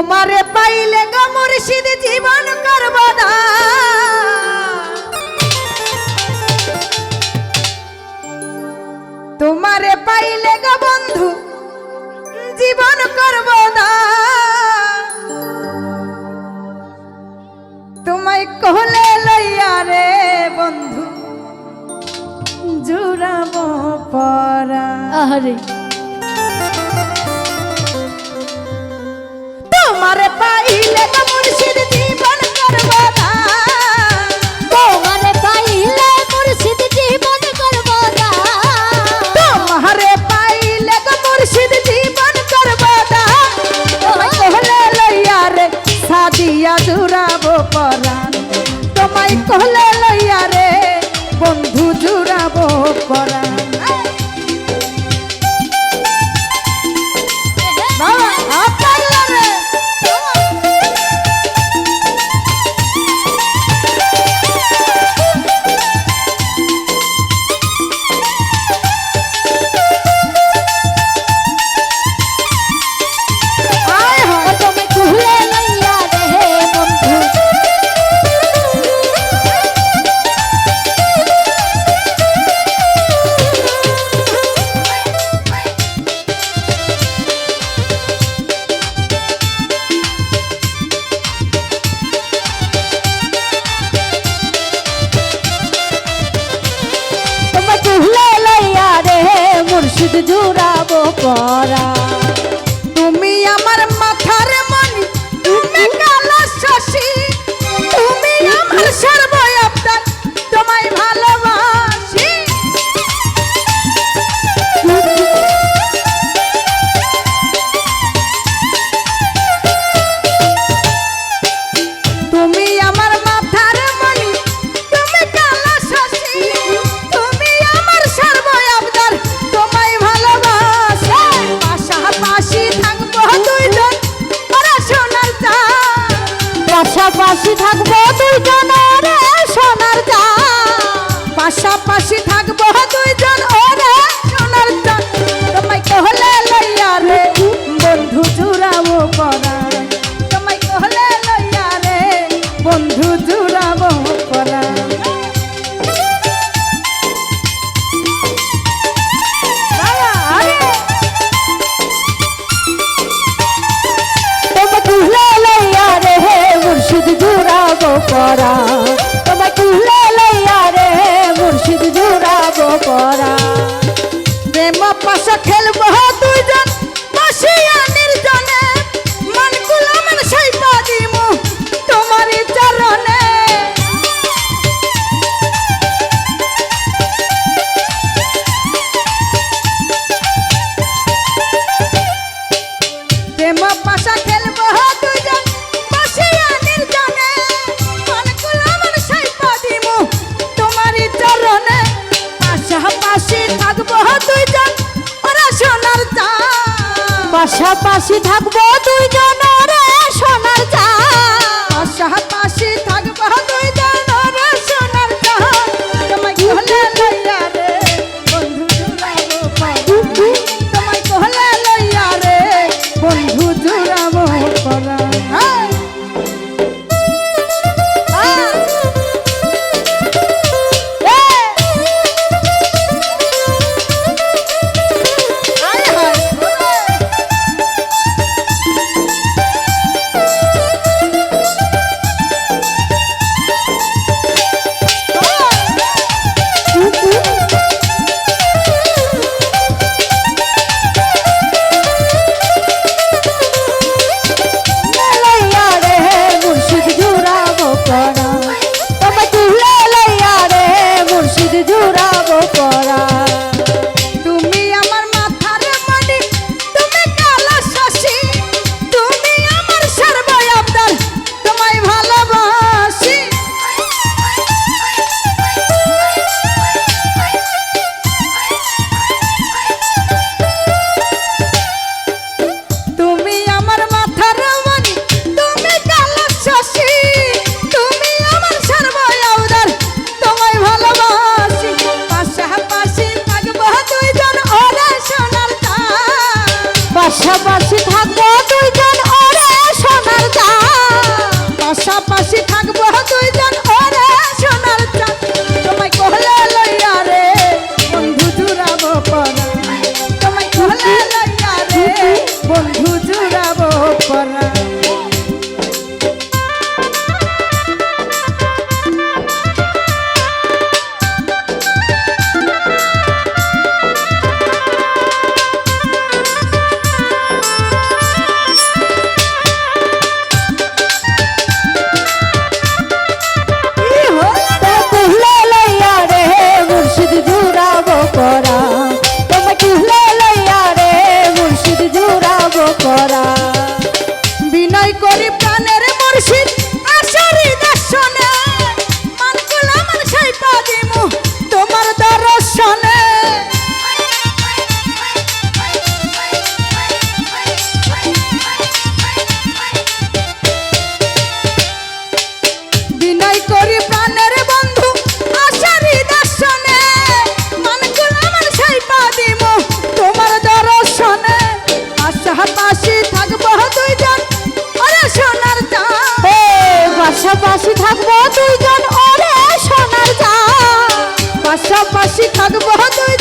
তোমারে পাইলে গো মুর্শিদ জীবন করব না তোমারে পাইলে গো বন্ধু জীবন করব না তোমায় কোলে লইয়া রে বন্ধু জুড়াব পরা আরে তোমারে পাইলে গো মুর্শিদ জীবন করব না তোমারে পাইলে মুর্শিদ জীবন করব না তোমারে পাইলে গো মুর্শিদ জীবন করব না তোমায় কোলে লইয়া রে সাদিয়া জুড়াব পরাণ তোমায় কোলে লইয়া রে বন্ধু জুড়াব পরাণ বাবা আপাইলা রে তুমি কুলে লইয়া রে বন্ধু তুমি কুলে লইয়া রে মুর্শিদ জুড়াবো পরা তুমি আমার মাথার মনি তুমি কালো শশী তুমি আমার সর্বই আবদার তোমায় ভালোবাসি তুমি আমার মাথার মনি তুমি কালো শশী তুমি আমার সর্বই আবদার তোমায় ভালোবাসি পাশাপাশি থাকবো দুইজন ওরা সোনার চাঁদ পাশাপাশি থাকবো দুইজন রে সোনার চা পাশাপাশি থাকবো দুইজন ওরে সোনার চাঁদ তোমায় কোলে লইয়া রে বন্ধু জুড়াবো পরাণ তোমায় কোলে লইয়া রে বন্ধু জুড়াবো পরাণ বাবা, আরে তোমাকে কুলে লইয়া রে মুর্শিদ জুড়াবো পরা তোমাকে কুলে লইয়া রে মুর্শিদ জুড়াবো পরা প্রেম পাশা খেলবো দুইজন বসিয়া নির্জনে মন কুলামেন সাইপা দিমু তোমারই চরণে প্রেম পাশা খেলবো দুইজন বসিয়া নির্জনে মন কুলামেন সাইপা দিমু তোমারই চরণে পাশাপাশি থাকবো দুইজন ওরা সোনার চাঁদ পাশাপাশি থাকবো দুইজন রে সোনার চা পাশাপাশি থাকবো দুইজন ওরা সোনার চাঁদ তোমায় কোলে লইয়া রে বন্ধু জুড়াবো পরাণ তোমায় কোলে লইয়া রে বন্ধু জুড়াবো পরাণ বিনয় করি প্রাণের মুর্শিদ আশারি দর্শনে মান গোলাম সাই পাদিমু তোমার দর্শনে বিনয় করি প্রাণের বন্ধু আশারি দর্শনে মান গোলাম সাই পাদিমু তোমার দর্শনে পাশাপাশি থাকবো দুইজন ওরে সোনার চাঁদ পাশাপাশি থাকবো দুইজন ওরে সোনার চাঁদ পাশাপাশি থাকবো দুইজন